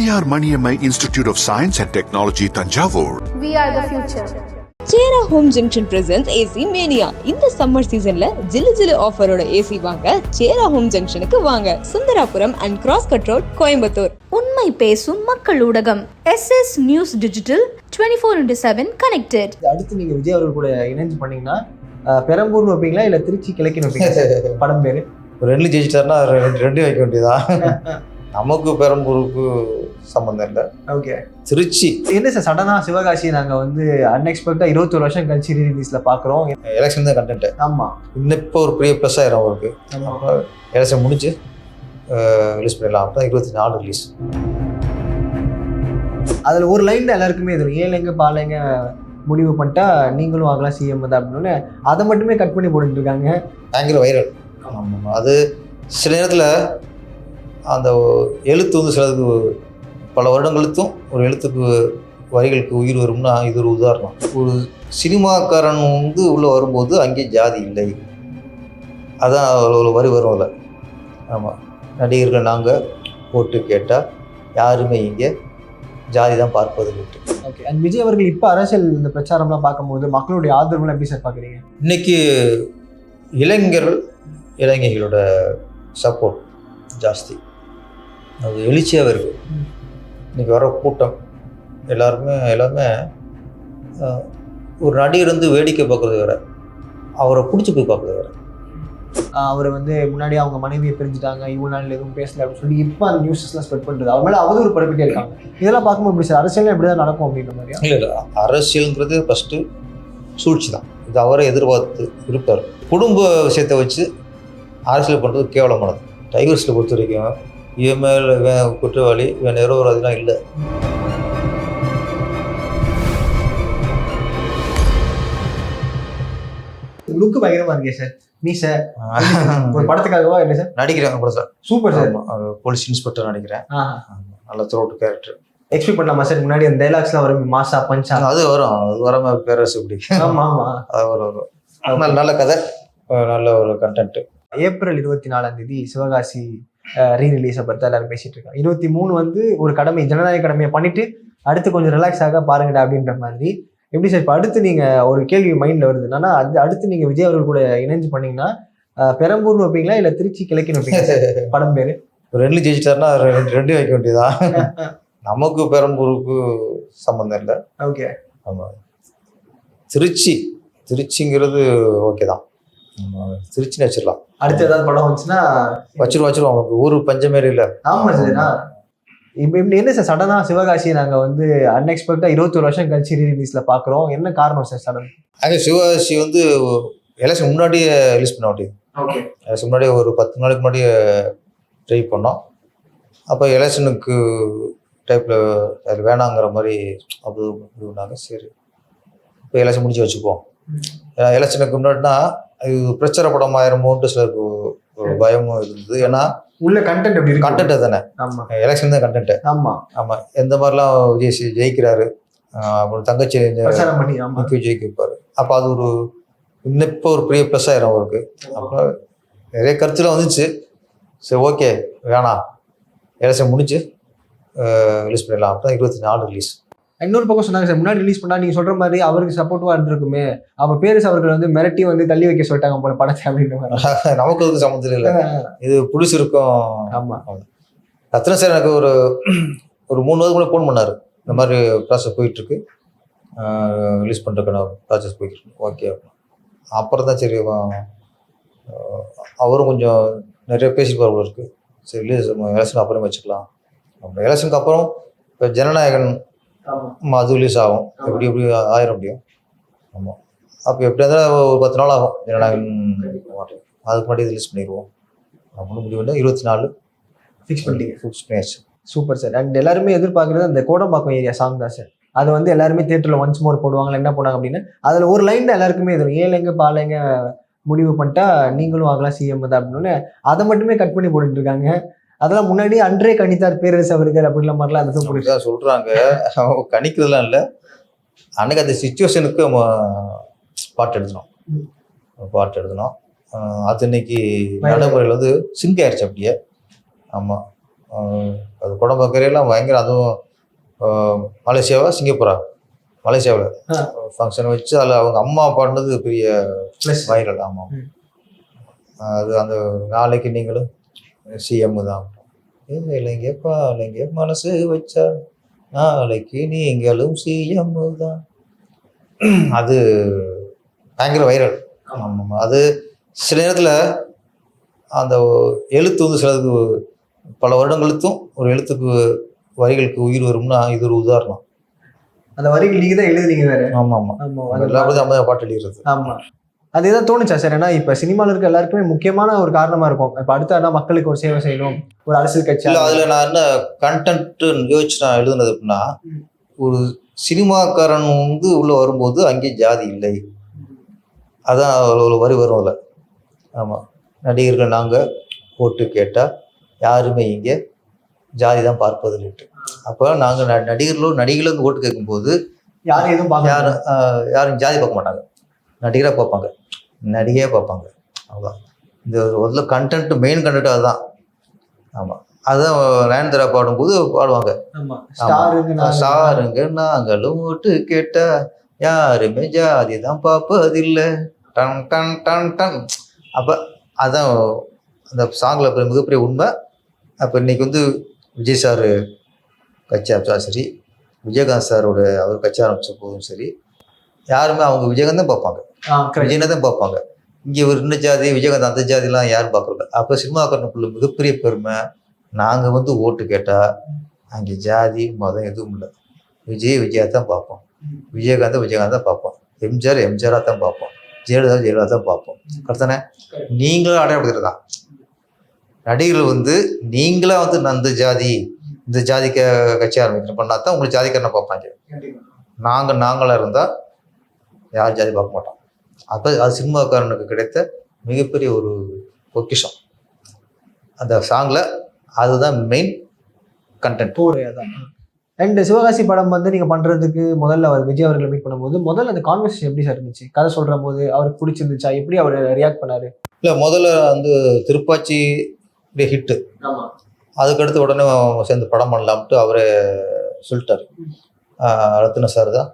PR Maniammai Institute of Science and Technology, Tanjavur. We are the future. Chera Home Junction presents AC Mania. இந்த summer சீசன்ல ஜிலு ஜிலு ஆஃபரோட AC வாங்க Sera home ஜங்ஷனுக்கு வாங்க. Sundarapuram and cross cut road, Coimbatore. உண்மை பேசும் மக்கள் ஊடகம் SS News Digital 24/7 connected. அடுத்து நீங்க விஜய் அவர்கள் கூட இணைஞ்சு பண்ணீங்கன்னா பெரம்பூர்னு வைப்பீங்களா இல்ல திருச்சி கிழக்குன்னு வைப்பீங்களா? படம் பேரு ரெண்டு ஜெயிச்சிட்டாருன்னா ரெண்டு வைக்க வேண்டியதா? நமக்கு பெரம்பூருக்கு சம்பந்தம் இல்லை. ஓகே, திருச்சி என்ன சார் சடனா சிவகாசி நாங்க வந்து அன்எக்ஸ்பெக்டா 21 வருஷம் கழிச்சு ரிலீஸ்ல பாக்குறோம். எலெக்ஷன் தான் கண்டென்ட். ஆமா, இன்னும் இப்போ ஒரு பெரிய ப்ளஸ் ஆயிரும் அவருக்கு. எலெக்ஷன் முடிஞ்சு ரிலீஸ் பண்ணிடலாம். அப்போ 24 ரிலீஸ். அதுல ஒரு லைன் எல்லாருக்குமே இது ஏழைங்க பாலைங்க முடிவு பண்ணிட்டா நீங்களும் ஆகலாம் சிஎம் தான் அப்படின்னு அதை மட்டுமே கட் பண்ணி போட்டுட்டு இருக்காங்க. பயங்கர வைரல். ஆமாம், அது சில நேரத்தில் அந்த எழுத்து வந்து சிலதுக்கு பல வருடங்களுக்கும் ஒரு எழுத்துக்கு வரிகளுக்கு உயிர் வரும்னா இது ஒரு உதாரணம். ஒரு சினிமாக்காரன் வந்து உள்ளே வரும்போது அங்கே ஜாதி இல்லை, அதான் ஒரு வரி வரும்ல. ஆமாம், நடிகர்கள் நாங்கள் போட்டு கேட்டால் யாருமே இங்கே ஜாதி தான் பார்ப்பது விட்டு. ஓகே, அண்ட் விஜய் அவர்கள் இப்போ அரசியல் இந்த பிரச்சாரம்லாம் பார்க்கும்போது மக்களுடைய ஆதரவுலாம் எப்படி சார் பார்க்குறீங்க? இன்னைக்கு இளைஞர்களோட சப்போர்ட் ஜாஸ்தி, அது எழுச்சியாக இருக்குது. இன்றைக்கி வர கூட்டம் எல்லாருமே ஒரு நடிகர் வந்து வேடிக்கை பார்க்குறது வேறு, அவரை பிடிச்சி போய் பார்க்குறது வேறு. அவர் வந்து முன்னாடி அவங்க மனைவியை பிரிஞ்சுட்டாங்க, இவ்வளோ நாள் எதுவும் பேசல அப்படின்னு சொல்லி இப்போ அந்த நியூஸஸ்லாம் ஸ்ப்ரெட் பண்ணுறது, அவர் மேலே அவதூறு பரப்பிட்டே இருக்காங்க. இதெல்லாம் பார்க்கும்போது எப்படி சார் அரசியல் எப்படி தான் நடக்கும் அப்படின்ற மாதிரியா? இல்லை, அரசியல்ங்கிறது ஃபஸ்ட்டு சூழ்ச்சி தான். இது அவரை எதிர்பார்த்து இருப்பார். குடும்ப விஷயத்தை வச்சு அரசியல் பண்ணுறது கேவலமானது. டைகர்ஸில் பொறுத்த வரைக்கும் இவன் மேலே இவன் குற்றவாளி, இவன் நிரபராதிலாம் இல்லை. லுக்கு பயங்கரமா இருக்கே சார். நீ சார் ஒரு படத்துக்காகவா என்ன சார் நடிக்கிறேன் படத்தை? Super sir. போலீஸ் இன்ஸ்பெக்டர் நடிக்கிறேன். நல்ல த்ரோட் கேரக்டர். எக்ஸ்பெக்ட் பண்ணலாமா சார்? முன்னாடி அந்த டைலாக்ஸ்லாம் வரும், மாசா பஞ்சா, அது வரும். அது வராம பேரரசு இப்படி. ஆமா ஆமா, அது வரும். நல்ல கதை, நல்ல ஒரு கண்டென்ட். ஏப்ரல் 24 சிவகாசி ரீரிலீஸை பற்றி எல்லாரும் பேசிட்டு இருக்காங்க. 23 வந்து ஒரு கடமை, ஜனநாயக கடமையை பண்ணிட்டு அடுத்து கொஞ்சம் ரிலாக்ஸ் ஆக பாருங்கடா அப்படின்ற மாதிரி. எப்படி சார் இப்போ அடுத்து நீங்க ஒரு கேள்வி மைண்ட்ல வருது என்னன்னா, அடுத்து நீங்க விஜய் அவர்கள் கூட இணைஞ்சு பண்ணீங்கன்னா பெரம்பூர்னு வைப்பீங்களா இல்ல திருச்சி கிழக்குன்னு வைப்பீங்களா? படம் பேரு ரெண்டு ஜெயிச்சிட்டாருன்னா ரெண்டு வைக்க வேண்டியதா? நமக்கு பெரம்பூருக்கு சம்பந்தம் இல்லை. ஓகே, ஆமாம், திருச்சிங்கிறது ஓகே தான். திருச்சின்னு வச்சிடலாம். அடுத்து ஏதாவது படம் வந்துச்சுன்னா வச்சிருவோம். அவங்களுக்கு ஊரு பஞ்சமேரி இல்லை. ஆமா சார். இப்போ இப்படி என்ன சார் சடனா சிவகாசி நாங்க வந்து அன்எக்ஸ்பெக்டா 21 வருஷம் கழிச்சு ரீரிலீஸ்ல பாக்குறோம், என்ன காரணம் சார் சடன்? அதே சிவகாசி வந்து எலெக்ஷன் முன்னாடியே ரிலீஸ் பண்ண மாட்டேங்குது. ஓகே, எலெக்ஷன் முன்னாடியே ஒரு 10 நாளைக்கு முன்னாடியே ட்ரை பண்ணோம். அப்போ எலெக்ஷனுக்கு டைப்பில் அது வேணாங்கிற மாதிரி அப்படி பண்ணாங்க. சரி, இப்போ எலெக்ஷன் முடிச்சு வச்சுப்போம். ஏன்னா எலெக்ஷனுக்கு முன்னாடினா அது பிரச்சார படம் ஆயிரமோன்ட்டு சிலருக்கு ஒரு பயமும் இருந்தது. ஏன்னா உள்ள கண்டென்ட் எப்படி இருக்கு? கண்டென்ட் தானே. ஆமா, எலெக்ஷன் தான் கண்டென்ட். ஆமாம், எந்த மாதிரிலாம் விஜய் ஜெயிக்கிறாரு, அப்புறம் தங்கச்சி ஜெயிக்க வைப்பாரு. அப்போ அது ஒரு இன்னும் இப்போ ஒரு பெரிய ப்ளஸ் ஆயிரும் அவருக்கு. அப்போ நிறைய கருத்துலாம் வந்துச்சு. சரி, ஓகே, வேணாம், எலெக்ஷன் முடிஞ்சு ரிலீஸ் பண்ணிடலாம். அப்போ 24 ரிலீஸ். இன்னொரு பக்கம் சொன்னாங்க சார், முன்னாடி ரிலீஸ் பண்ணா நீங்க சொல்ற மாதிரி அவருக்கு சப்போர்ட்டிவா இருந்திருக்குமே, அப்ப பேரிஸ் அவர்கள் வந்து மிரட்டி வந்து தள்ளி வைக்க சொல்லிட்டாங்க போல படத்தை அப்படின்ற மாதிரி. நமக்கு அதுக்கு சம்மந்தம் இல்லை, இது புதுசு இருக்கும். ஆமா, ரத்ன சார் எனக்கு ஒரு 3 வாரம் கூட ஃபோன் பண்ணாரு, இந்த மாதிரி ப்ராசஸ் போயிட்டு இருக்கு, ரிலீஸ் பண்ணுறதுக்கான ப்ராசஸ் போயிட்டு இருக்கு. ஓகே, அப்புறம் தான் சரி, அவரும் கொஞ்சம் நிறைய பேசிட்டு போல இருக்கு. சரி, ரிலீஸ் எலெக்ஷன் அப்புறம் வச்சுக்கலாம். அப்புறம் எலெக்ஷனுக்கு அப்புறம் இப்போ ஜனநாயகன் அது ரிலீஸ் ஆகும். எப்படி ஆயிரம் முடியும். ஆமாம், அப்போ எப்படி இருந்தாலும் ஒரு 10 நாள் ஆகும் ஜனநாயகன். அதுக்கு முன்னாடி ரிலீஸ் பண்ணிடுவோம் அப்படின்னு முடிவு பண்ணி 24 ஃபிக்ஸ் பண்ணியாச்சு. Super sir. அண்ட் எல்லாருமே எதிர்பார்க்குறது அந்த கோடம்பாக்கம் ஏரியா சாங் தான் சார். அது வந்து எல்லாருமே தியேட்டரில் ஒன்ஸ் மோர் போடுவாங்க, என்ன போனாங்க அப்படின்னு. அதில் ஒரு லைன் தான் எல்லாருக்குமே இது ஏழைங்க பாலைங்க முடிவு பண்ணிட்டா நீங்களும் ஆகலாம் சிஎம் தான் அப்படின்னு அதை மட்டுமே கட் பண்ணி போட்டுட்டு இருக்காங்க. அதெல்லாம் முன்னாடி அன்றே கணித்தார் பேரரசு அவர்கள் அப்படின்ற மாதிரிலாம் அந்த சொல்றாங்க. கணிக்கிறதுலாம் இல்லை, அன்னைக்கு அந்த சிச்சுவேஷனுக்கு பாட்டு எழுதணும். அது இன்னைக்கு நடைமுறையில் வந்து சிங்க் ஆயிடுச்சு அப்படியே. ஆமாம், அது குடம்பக்கரையெல்லாம் பயங்கர, அதுவும் மலேசியாவா சிங்கப்பூரா, மலேசியாவில் ஃபங்க்ஷன் வச்சு அதில் அவங்க அம்மா பாடினது பெரிய வைரல். ஆமாம், அது அந்த நாளைக்கு நீங்களும் சிஎம் தான். இல்லைங்க மனசு வச்சா நாளைக்கு நீங்களும் சிஎம் தான். அது பயங்கர வைரல். ஆமாம், அது சில நேரத்தில் அந்த எழுத்து வந்து சிலதுக்கு பல வருடங்களுக்கும் ஒரு எழுத்துக்கு வரிகளுக்கு உயிர் வரும்னா இது ஒரு உதாரணம். அந்த வரிகள் நீங்க தான் எழுதுனீங்க வேற. ஆமாம், எல்லாருக்கும் நம்ம பாட்டு எழுதுறது. ஆமா, அது எதாவது தோணுச்சா சார்? ஏன்னா இப்ப சினிமாவில் இருக்க எல்லாருக்குமே முக்கியமான ஒரு காரணமா இருக்கும், இப்ப அடுத்த மக்களுக்கு ஒரு சேவை செய்யணும், ஒரு அரசியல் கட்சி. இல்லை, அதில் நான் என்ன கண்டென்ட் யோசிச்சு நான் எழுதுனது அப்படின்னா, ஒரு சினிமாக்காரன் வந்து உள்ள வரும்போது அங்கே ஜாதி இல்லை, அதான் ஒரு வரி வரும் அதில். ஆமாம், நடிகர்கள் நாங்கள் ஓட்டு கேட்டால் யாருமே இங்கே ஜாதி தான் பார்ப்பதில்லைட்டு. அப்போ நாங்கள் நடிகர்களும் ஓட்டு கேட்கும்போது யாரும் எதுவும் யாரும் ஜாதி பார்க்க மாட்டாங்க, நடிகராக பார்ப்பாங்க, நடிகையாக பார்ப்பாங்க. அவ்வளோதான். இந்த ஒரு கண்டென்ட், மெயின் கண்டென்ட் அதுதான். ஆமாம், அதுதான் நயன்தாரா பாடும்போது பாடுவாங்க, ஸ்டாருங்க நாங்களும் ஓட்டு கேட்டால் யாருமே ஜாதி தான் பார்ப்பதில்லை, டன் டன் டன் டன். அப்போ அதான் அந்த சாங்கில் மிகப்பெரிய உண்மை. அப்போ இன்னைக்கு வந்து விஜய் சார் கட்சி ஆரம்பிச்சா சரி, விஜயகாந்த் சாரோட அவர் கட்சி ஆரம்பிச்ச போதும் சரி, யாருமே அவங்க விஜயகாந்த் தான் பார்ப்பாங்க, விஜயனை தான் பார்ப்பாங்க. இங்கே ஒரு இந்த ஜாதி விஜயகாந்த் அந்த ஜாதிலாம் யாரும் பார்க்கல. அப்போ சினிமாக்காரனுக்குள்ள மிகப்பெரிய பெருமை, நாங்கள் வந்து ஓட்டு கேட்டால் அங்கே ஜாதி மதம் எதுவும் இல்லை, விஜயா தான் பார்ப்போம், விஜயகாந்த் தான் பார்ப்போம், எம்ஜிஆராக தான் பார்ப்போம், ஜெயலலிதா தான் பார்ப்போம். கரெக்டானே? நீங்களும் அடையாளப்படுத்துறதான் நடிகர்கள் வந்து நீங்களா வந்து அந்த ஜாதி இந்த ஜாதிக்க கட்சி ஆரம்பிக்கணும் பண்ணா தான் உங்களுக்கு ஜாதிக்காரனை பார்ப்பாங்க. நாங்களாக இருந்தால் யார் ஜாதி பார்க்க மாட்டோம். அப்போ அது சினிமாக்காரனுக்கு கிடைத்த மிகப்பெரிய ஒரு பொக்கிஷம் அந்த சாங்கில். அதுதான் மெயின் கண்டென்ட். அண்ட் சிவகாசி படம் வந்து நீங்க பண்றதுக்கு முதல்ல அவர் விஜய் அவர்களை மீட் பண்ணும்போது முதல்ல அந்த கான்வர்சேஷன் எப்படி சார் இருந்துச்சு? கதை சொல்ற போது அவருக்கு பிடிச்சிருந்துச்சா? எப்படி அவர் ரியாக்ட் பண்ணாரு? இல்லை, முதல்ல வந்து திருப்பாச்சி ஹிட்டு, அதுக்கடுத்து உடனே சேர்ந்து படம் பண்ணலாம்ட்டு அவரே சொல்லிட்டார். ரத்ன சார் தான்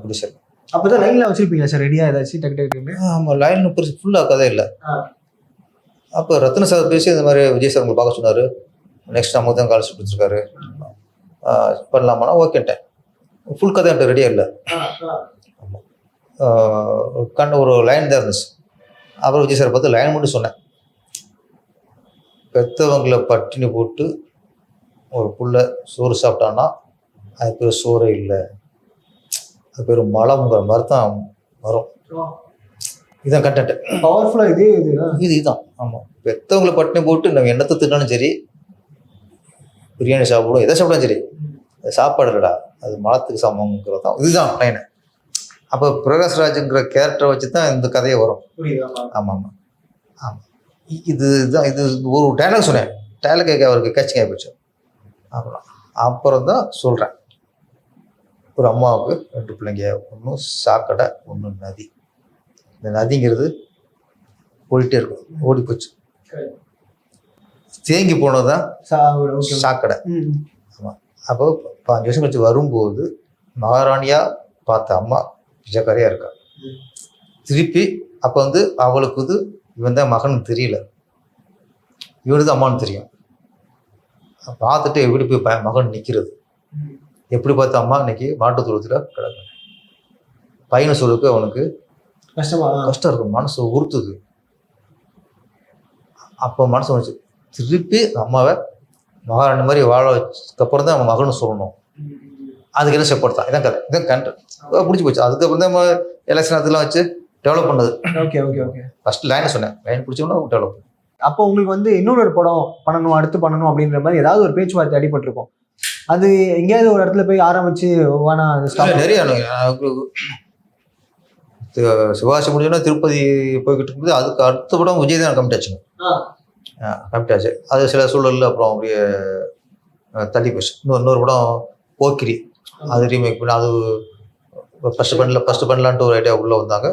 பிடிச்சார். அப்போதான் லைன்ல வச்சிருப்பீங்களா சார் ரெடியா ஏதாச்சும் டக்கு டக்குன்னு? ஆமாம், லைன் பெருசு ஃபுல்லாக கதை இல்லை. அப்போ ரத்ன சார் பேசி இந்த மாதிரி விஜய் சார் உங்களை பார்க்க சொன்னார், நெக்ஸ்ட் நமக்கு தான் கால் கொடுத்துருக்காரு, பண்ணலாமான்னா ஓகேட்டேன். ஃபுல் கதை என்கிட்ட ரெடியாக இல்லை. ஆமாம், ஒரு லைன் தான் இருந்துச்சு. அப்புறம் விஜய் சார் பார்த்து லைன் மட்டும் சொன்னேன், பெற்றவங்களை பட்டினி போட்டு ஒரு புள்ள சோறு சாப்பிட்டான்னா அது பேர் சோறே இல்லை, அது பேர் மலம்ங்கிற மாதிரி தான் வரும். இதுதான் கண்டென்ட். பவர்ஃபுல்லாக இதுதான். ஆமாம், பெற்றவங்களை பட்டினி போட்டு நம்ம என்னத்தை தின்னாலும் சரி, பிரியாணி சாப்பிடுவோம், எதை சாப்பிட்டாலும் சரி, அது சாப்பாடு இல்லைடா, அது மலத்துக்கு சமங்கிறது தான். இதுதான் லைனு. அப்போ பிரகாஷ்ராஜுங்கிற கேரக்டரை வச்சு தான் இந்த கதையை வரும். ஆமாம் ஆமாம் ஆமாம், இதுதான். இது ஒரு டைலாக் சொன்னேன், டைலாக் கேட்க அவருக்கு கேட்சிங் ஆகிப்போச்சு. அப்புறம் தான் சொல்கிறேன், ஒரு அம்மாவுக்கு 2 பிள்ளைங்க, ஒன்று சாக்கடை, ஒன்று நதி. இந்த நதிங்கிறது போயிட்டே இருக்கும், ஓடி போச்சு, தேங்கி போனதுதான் சாக்கடை. ஆமாம், அப்போ 5 வருஷம் கழிச்சு வரும்போது மகாராணியாக பார்த்த அம்மா பிச்சைக்காரியாக இருக்கா. திருப்பி அப்போ வந்து அவளுக்கு இது இவன் தான் மகன் தெரியல, இவனுக்கு அம்மான்னு தெரியும். பார்த்துட்டு எப்படி போய் மகன் நிற்கிறது, எப்படி பார்த்த அம்மா இன்னைக்கு மாட்டு தூரத்தில் கிடக்கு. பையனை சொல்லுக்கு அவனுக்கு கஷ்டம் இருக்கும், மனசு உறுத்துது. அப்போ மனசு வந்துச்சு, திருப்பி அம்மாவை மகாராணி மாதிரி வாழ வச்சதுக்கப்புறம் தான் அவன் மகன்னு சொல்லணும். அதுக்கு என்ன சப்போர்ட் தான். இதான் கதை, இதான் கண்டென்ட் பிடிச்சி போச்சு. அதுக்கப்புறம் தான் எலெக்ஷன் அதெல்லாம் வச்சு டெவலப் பண்ணது. Okay okay okay. First line சொன்னேன், லைன் பிடிச்சோம்னா டெவலப். அப்போ உங்களுக்கு வந்து இன்னொரு படம் பண்ணணும், அடுத்து பண்ணணும் அப்படின்ற மாதிரி ஏதாவது ஒரு பேச்சுவார்த்தை அடிபட்டிருக்கும். அது எங்கேயாவது ஒரு இடத்துல போய் ஆரம்பிச்சு நிறைய சிவாசி முடிஞ்சோன்னா திருப்பதி போய்கிட்டு இருக்கும்போது அதுக்கு அடுத்த படம் விஜய் தான் கமிட் ஆச்சுங்க. கமிட் ஆச்சு. அது சில சூழலில் அப்புறம் அப்படியே தள்ளி போச்சு. இன்னொரு படம் போக்கிரி, அது ரீமேக் பண்ணி அது ஃபஸ்ட்டு பண்ணலான்ட்டு ஒரு ஐடியா உள்ளே வந்தாங்க.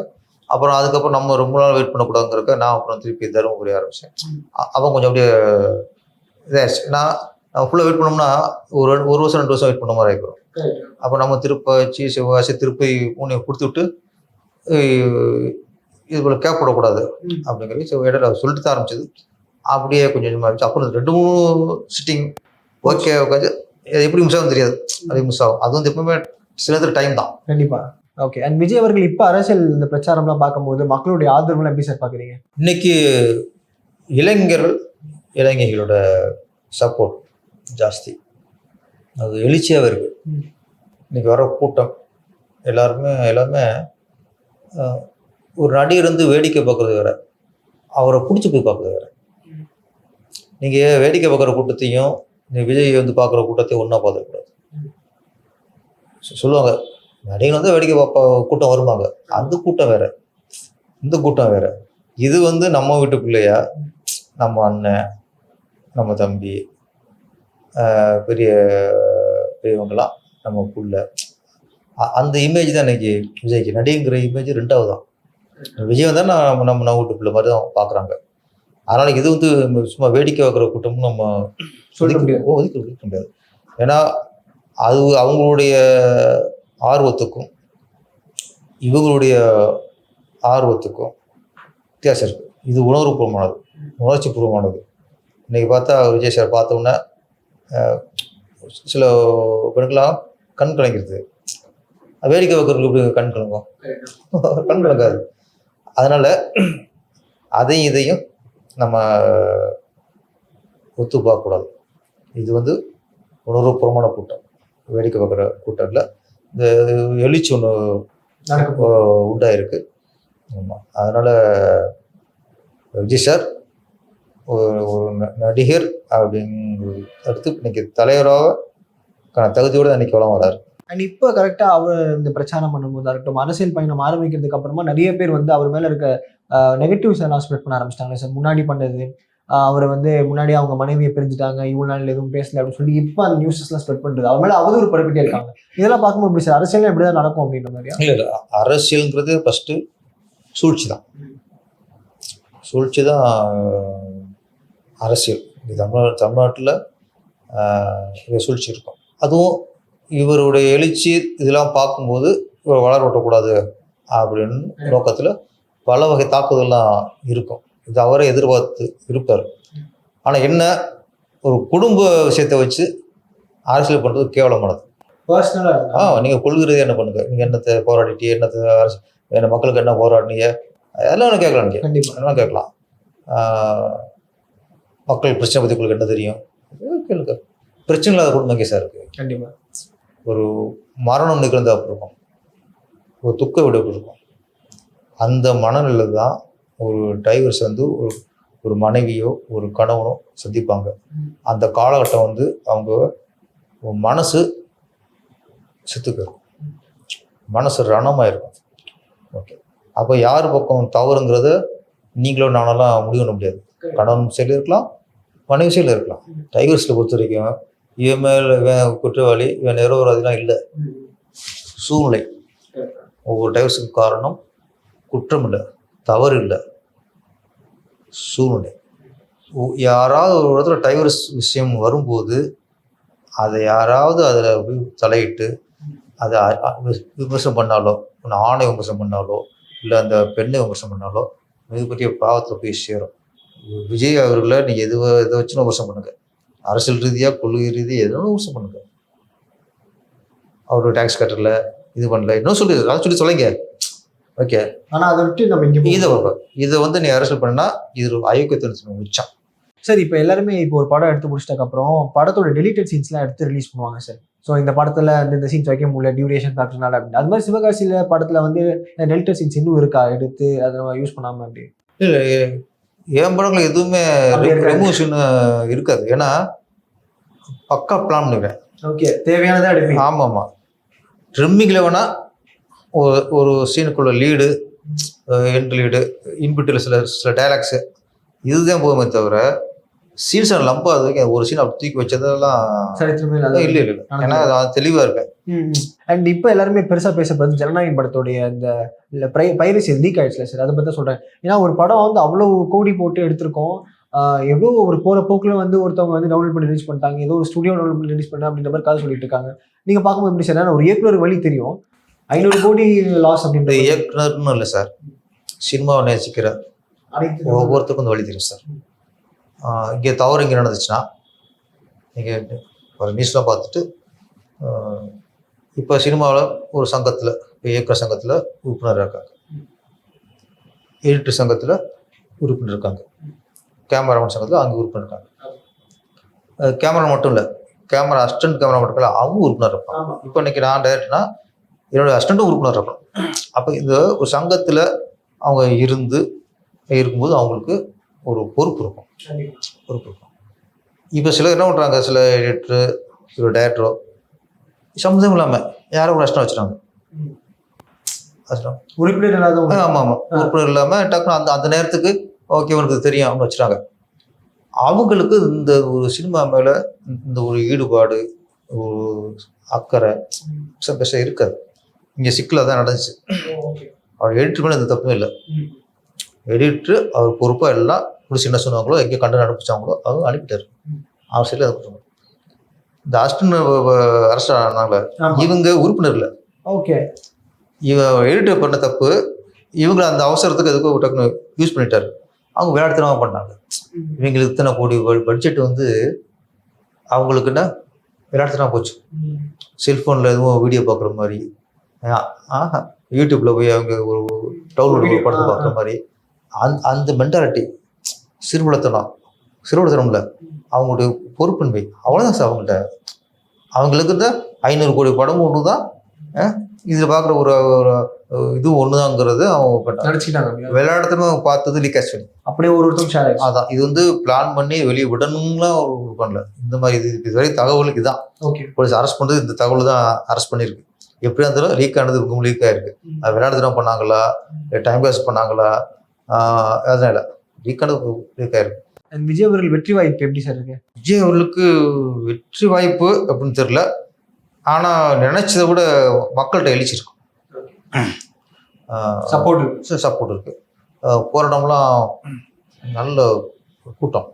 அப்புறம் அதுக்கப்புறம் நம்ம ரொம்ப நாள் வெயிட் பண்ணக்கூடாதுங்கிறக்க நான் அப்புறம் திருப்பி தருமபுரி ஆரம்பித்தேன். அவன் கொஞ்சம் அப்படியே நான் ஃபுல்லாக வெயிட் பண்ணோம்னா ஒரு வருஷம் 2 வருஷம் வெயிட் பண்ண மாதிரி ஆகிடும். அப்போ நம்ம திருப்பாச்சி சிவகாசி திருப்பி 3 கொடுத்து விட்டு இது போல் கேப் போடக்கூடாது அப்படிங்கிறது இடையில சொல்லிட்டு தான் ஆரம்பிச்சது. அப்படியே கொஞ்சம் கொஞ்சமாக இருந்துச்சு. அப்புறம் 2-3 சிட்டிங் ஓகே உட்காந்து எப்படி மிஸ் ஆகும் தெரியாது, அது மிஸ் ஆகும். அது வந்து எப்பவுமே சில நேரத்தில் டைம் தான். கண்டிப்பா. ஓகே. அண்ட் விஜய் அவர்கள் இப்போ அரசியல் இந்த பிரச்சாரம்லாம் பார்க்கும்போது மக்களுடைய ஆதரவுலாம் எப்படி சார் பார்க்குறீங்க? இன்னைக்கு இளைஞர்களோட சப்போர்ட் ஜாஸ்தி, அது எழுச்சியாகவே இருக்கு. இன்னைக்கு வர கூட்டம் எல்லாருமே ஒரு நடிகர் வந்து வேடிக்கை பார்க்குறது வேற, அவரை பிடிச்சி போய் பார்க்குறது வேற. நீங்கள் வேடிக்கை பார்க்குற கூட்டத்தையும் விஜய் வந்து பார்க்குற கூட்டத்தையும் ஒன்றா பார்த்துக்கூடாது. சொல்லுவாங்க நடிகர் வந்து வேடிக்கை கூட்டம் வருவாங்க, அந்த கூட்டம் வேற, இந்த கூட்டம் வேற. இது வந்து நம்ம வீட்டுக்குள்ளேயா, நம்ம அண்ணன், நம்ம தம்பி, பெரியவங்களாம், நம்ம புள்ள, அந்த இமேஜ் தான் இன்னைக்கு விஜய்க்கு. நடிகங்கிற இமேஜ் 2வது தான். விஜய் வந்து நம்ம வீட்டுக்குள்ள மாதிரி தான் பார்க்குறாங்க. அதனால இது வந்து சும்மா வேடிக்கை வைக்கிற கூட்டமும் நம்ம ஒதுக்க முடியாது. ஏன்னா அது அவங்களுடைய ஆர்வத்துக்கும் இவங்களுடைய ஆர்வத்துக்கும் வித்தியாசம் இருக்குது. இது உணர்வுபூர்வமானது, உணர்ச்சி பூர்வமானது. இன்றைக்கி பார்த்தா விஜய் சார் பார்த்தோன்னே சில பெண்களாம் கண் கலங்கிறது. வேடிக்கை வைக்கிறதுக்கு எப்படி கண் கலங்கும்? கண் கலங்காது. அதனால் அதையும் இதையும் நம்ம ஒத்து பார்க்கக்கூடாது. இது வந்து உணர்வுபூர்வமான கூட்டம், வேடிக்கை பார்க்குற கூட்டம் இல்லை. இந்த எழுச்சி ஒன்று உண்டாயிருக்கு. ஆமாம். அதனால் விஜய் சார் ஒரு நடிகர் அப்படிங்கிறது அடுத்து இன்னைக்கு தலைவராக தகுதியோடு தான் இன்னைக்கு வளம் வராரு. அண்ட் இப்போ கரெக்டாக அவர் இந்த பிரச்சாரம் பண்ணும்போது இருக்கட்டும், அரசியல் பயணம் ஆரம்பிக்கிறதுக்கு அப்புறமா நிறைய பேர் வந்து அவர் மேலே இருக்க நெகட்டிவ்ஸ் எல்லாம் ஸ்ப்ரெட் பண்ண ஆரம்பிச்சிட்டாங்க சார். முன்னாடி பண்ணது அவர் வந்து முன்னாடி அவங்க மனைவியை பிரிஞ்சுட்டாங்க, இவ்வளோ நாள் எதுவும் பேசல அப்படின்னு சொல்லி இப்போ அந்த நியூஸஸ்லாம் ஸ்ப்ரெட் பண்ணுறது, அவர் மேலே அவதூறு பரப்பிட்டே இருக்காங்க. இதெல்லாம் பார்க்கும்போது எப்படி சார் அரசியல் எப்படி தான் நடக்கும் அப்படின்ற மாதிரியா? இல்லை, அரசியல்ங்கிறது ஃபஸ்ட்டு சூழ்ச்சி தான். சூழ்ச்சி தான் அரசியல். இது தமிழ்நாட்டில் சூழ்ச்சி இருக்கும். அதுவும் இவருடைய எழுச்சி இதெல்லாம் பார்க்கும்போது இவர் வளர விட்டக்கூடாது அப்படின்னு நோக்கத்தில் பல வகை தாக்குதல்லாம் இருக்கும். இது அவரே எதிர்பார்த்து இருப்பார். ஆனால் என்ன, ஒரு குடும்ப விஷயத்தை வச்சு அரசியல் பண்ணுறது கேவலமானது. பர்சனலாக நீங்கள் கொள்கிறது என்ன பண்ணுங்க, நீங்கள் என்னத்தை போராடிட்டீங்க, என்னத்தை அரசு என்ன மக்களுக்கு என்ன போராடினீங்க, அதெல்லாம் ஒன்று கேட்கலாம். நீங்கள் கண்டிப்பாக அதெல்லாம் கேட்கலாம். மக்கள் பிரச்சனை பற்றி உங்களுக்கு என்ன தெரியும் கேளுங்க. பிரச்சனை இல்லாத குடும்பம் எங்கே சார் இருக்குது? கண்டிப்பாக. ஒரு மரணம் நிகழ்ந்து அப்படி இருக்கும், ஒரு துக்க விடுப்பு இருக்கும். அந்த மனநிலை தான் ஒரு டைவர்ஸ் வந்து ஒரு மனைவியோ ஒரு கணவனோ சந்திப்பாங்க. அந்த காலகட்டம் வந்து அவங்க மனசு செத்துக்கு இருக்கும், மனசு ரணமாக இருக்கும். ஓகே, அப்போ யார் பக்கம் தவறுங்கிறத நீங்களோ நானெல்லாம் முடிவு பண்ண முடியாது. கணவன் சைடில் இருக்கலாம், மனைவி சைடில் இருக்கலாம். டைவர்ஸில் பொறுத்த வரைக்கும் இவன் மேலே இவன் குற்றவாளி, இவன் நிரபராதிலாம் இல்லை, சூழ்நிலை. ஒவ்வொரு டைவர்ஸுக்கும் காரணம் குற்றம் இல்லை, தவறு இல்லை, சூழ்நிலை. யாராவது ஒரு இடத்துல டைவர்ஸ் விஷயம் வரும்போது அதை யாராவது அதில் தலையிட்டு அதை விமர்சனம் பண்ணாலோ, ஆணை விமர்சனம் பண்ணாலோ, இல்லை அந்த பெண்ணை விமர்சனம் பண்ணாலோ மிகப்பெரிய பாவத்தில் போய் சேரும். விஜய் அவர்களை நீங்கள் எதை வச்சு விமர்சனம் பண்ணுங்க, அரசியல் ரீதியாக கொள்கை ரீதியாக எதுவும் விமர்சனம் பண்ணுங்க. அவரு டேக்ஸ் கட்டல, இது பண்ணல, இன்னும் சொல்லி சொல்லுங்க. ஓகே, ஆனால் அதை விட்டு நம்ம இங்கே இதை வந்து நீ அரசியல் பண்ணா இது அயோக்கியத்தை உச்சம். சார். இப்போ எல்லாருமே இப்போ ஒரு படம் எடுத்து முடிச்சிட்டக்கப்புறம் படத்தோட டெலிட்டட் சீன்ஸ்லாம் எடுத்து ரிலீஸ் பண்ணுவாங்க சார். ஸோ இந்த படத்தில் இந்த சீன்ஸ் வைக்க முடியல, டியூரேஷன் ஃபேக்டர்னால அப்படின்னு. அது மாதிரி சிவகாசியில் படத்தில் வந்து டெலிட்டட் சீன்ஸ் இன்னும் இருக்கா, எடுத்து அதை நம்ம யூஸ் பண்ணாமல் அப்படி? இல்லை, என் படங்கள் எதுவுமே ரெமூஷன் இருக்காது. ஏன்னா பக்கா பிளான் பண்ணிக்கிறேன். ஓகே, தேவையானதாக எடுப்பீங்க. ஆமாம், ட்ரிம்மிங்கில் வேணால் ஒரு சீனுக்குள்ள லீடு, எண்ட் லீடு, இன்பிட்டில் சில டைலாக்ஸு இதுதான் போகுமே தவிர சீன்ஸ் லம்பா அது ஒரு சீன் அப்படி தூக்கி வச்சதெல்லாம் சரித்திரமே இல்லை. ஏன்னா அது தெளிவாக இருக்கேன். அண்ட் இப்போ எல்லாருமே பெருசாக பேசப்படுறது ஜனநாயகம் படத்தோடைய இந்த பைரசி லீக் ஆயிடுச்சுல சார், அதை பற்றி சொல்கிறேன். ஏன்னா ஒரு படம் வந்து அவ்வளோ கோடி போட்டு எடுத்திருக்கோம், எவ்வளோ ஒரு போகிற போக்கில் வந்து ஒருத்தவங்க வந்து டவுன்லோட் பண்ணி ரிலீஸ் பண்ணிட்டாங்க, ஏதோ ஒரு ஸ்டுடியோ டவுன்லோட் பண்ணி ரிலீஸ் பண்ணா அப்படின்ற மாதிரி கதை சொல்லிட்டு இருக்காங்க. நீங்கள் பார்க்கும்போது எப்படி சார்? ஒரு இயக்குனர் வழி தெரியும், 500 கோடி லாஸ் அப்படின்ற இந்த இயக்குனர்னு இல்லை சார், சினிமாவை நேசிக்கிற ஒவ்வொருத்தருக்கும் இந்த வழி தெரியும் சார். இங்கே தவறு இங்கே நடந்துச்சுன்னா நீங்கள் ஒரு நியூஸ்லாம் பார்த்துட்டு இப்போ சினிமாவில் ஒரு சங்கத்தில், இப்போ இயக்குனர் சங்கத்தில் உறுப்பினர் இருக்காங்க, எடிட்டர் சங்கத்தில் உறுப்பினர் இருக்காங்க, கேமராமேன் சங்கத்தில் அங்கே உறுப்பினர் இருக்காங்க. கேமரா மட்டும் இல்லை, கேமரா அசிஸ்டன்ட் கேமரா மட்டும் இல்லை, அவங்க உறுப்பினர் இருப்பாங்க. இப்போ இன்னைக்கு நான் டைரக்டர்னா என்னுடைய அசிஸ்டண்ட்டும் உறுப்பினர் இருக்கணும். அப்போ இந்த ஒரு சங்கத்தில் அவங்க இருக்கும்போது அவங்களுக்கு ஒரு பொறுப்பு இருக்கும். இப்போ சிலர் என்ன பண்ணுறாங்க, சில எடிட்டரு, சில டைரக்டரோ சம்மந்தம் இல்லாமல் யாரோ ஒரு அசிஸ்டன்ட் வச்சுறாங்க. உறுப்பினர் இல்லாத. ஆமாம், உறுப்பினர் இல்லாமல் டக்குனு அந்த நேரத்துக்கு ஓகே உனக்கு தெரியும் அப்படின்னு வச்சுறாங்க. அவங்களுக்கு இந்த ஒரு சினிமா மேலே இந்த ஒரு ஈடுபாடு, ஒரு அக்கறை பெருசாக இருக்காது. இங்கே சிக்கலாக தான் நடந்துச்சு. அவர் எடிட்டர் மேலே எந்த தப்புமே இல்லை. எடிட்ரு அவர் பொறுப்பாக எல்லாம் ஒரு சின்ன சொன்னாங்களோ, எங்கே கண்டு அனுப்பிச்சாங்களோ அவங்க அனுப்பிட்டார். அவர் சைடில் அதை கொடுத்தாங்க. இந்த அசிஸ்டன்ட் அரெஸ்ட் ஆனாங்கள, இவங்க உறுப்பினர் இல்லை. ஓகே, எடிட்டர் பண்ண தப்பு இவங்க அந்த அவசரத்துக்கு எதுக்கும் டக்குன்னு யூஸ் பண்ணிட்டாரு. அவங்க விளையாட்டுத்தனமாக பண்ணாங்க. இவங்களுக்கு இத்தனை கோடி பட்ஜெட் வந்து அவங்களுக்குன்னா விளையாட்டுத்தனமாக போச்சு. செல்ஃபோனில் எதுவும் வீடியோ பார்க்குற மாதிரி, யூடியூப்பில் போய் அவங்க ஒரு டவுன்லோட் படத்தை பார்க்குற மாதிரி அந்த மென்டாலிட்டி, சிறுவலத்தனம் இல்லை, அவங்களுடைய பொறுப்பின்மை அவ்வளோதான் சார். அவங்களுக்கு தான் 500 கோடி படம் ஒன்று தான், இதில் பார்க்குற ஒரு இது ஒன்று தாங்கிறது அவங்க நடிச்சுட்டாங்க. விளையாடுறதுன்னு பார்த்தது லீக்காஸ் பண்ணி அப்படியே ஒருத்தரும் ஷேர் ஆயிடுச்சு. அதான் இது வந்து பிளான் பண்ணி வெளியே விடணும்லாம் பண்ணல. இந்த மாதிரி இது வரை தகவலுக்கு இதுதான் போலீஸ் அரெஸ்ட் பண்ணுறது, இந்த தகவல் தான் அரெஸ்ட் பண்ணியிருக்கு. எப்படியா இருந்தாலும் லீக் ஆனது லீக் ஆயிருக்கு. அது விளையாடுறதுனா பண்ணாங்களா, டைம் பாஸ் பண்ணாங்களா, அதனால லீக் ஆனது லீக் ஆயிருக்கு. விஜய் அவர்கள் வெற்றி வாய்ப்பு எப்படி சார் இருக்கு? விஜய் அவர்களுக்கு வெற்றி வாய்ப்பு அப்படின்னு தெரியல, ஆனால் நினைச்சதை விட மக்கள்கிட்ட எழுச்சிருக்கும், சப்போர்ட் இருக்கு. போகிற இடம்லாம் நல்ல கூட்டம்.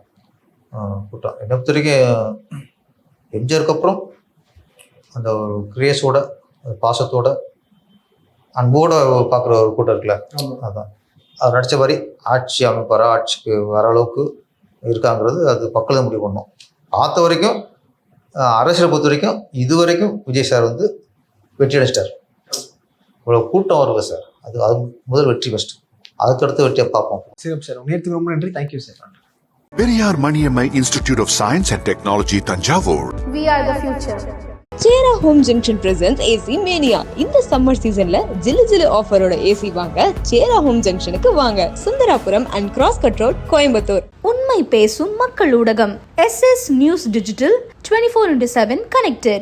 என்ன பொறுத்த வரைக்கும் எம்ஜிஆருக்கு அப்புறம் அந்த ஒரு கிரேஸோட, பாசத்தோட, அன்போட பார்க்குற ஒரு கூட்டம் இருக்குல்ல, அதுதான் அவர் நடித்த மாதிரி ஆட்சி அமைப்பாரா, ஆட்சிக்கு வர அளவுக்கு இருக்காங்கிறது அது மக்கள் முடிவு பண்ணோம். பார்த்த வரைக்கும் அரசியலை பொறுத்த வரைக்கும் இது வரைக்கும் விஜய் சார் வந்து வெற்றி அடைச்சிட்டார். இவ்வளோ கூட்டம் வருது சார், அது முதல் வெற்றி ஃபஸ்ட்டு, அதுக்கடுத்து வெற்றியை பார்ப்போம். சரி சார், நேரத்துக்கு ரொம்ப நன்றி. Thank you sir. Periyar Maniammai Institute of Science and Technology, Thanjavur. We are the future. Sera home junction presents AC mania. இந்த சம்மர் சீசன்ல ஜிலு ஆஃபரோட ஏசி வாங்க சேரா ஹோம் ஜங்ஷனுக்கு வாங்க. Sundarapuram and cross cut road, Coimbatore. உண்மை பேசும் மக்கள் ஊடகம் SS News Digital 24/7 connected.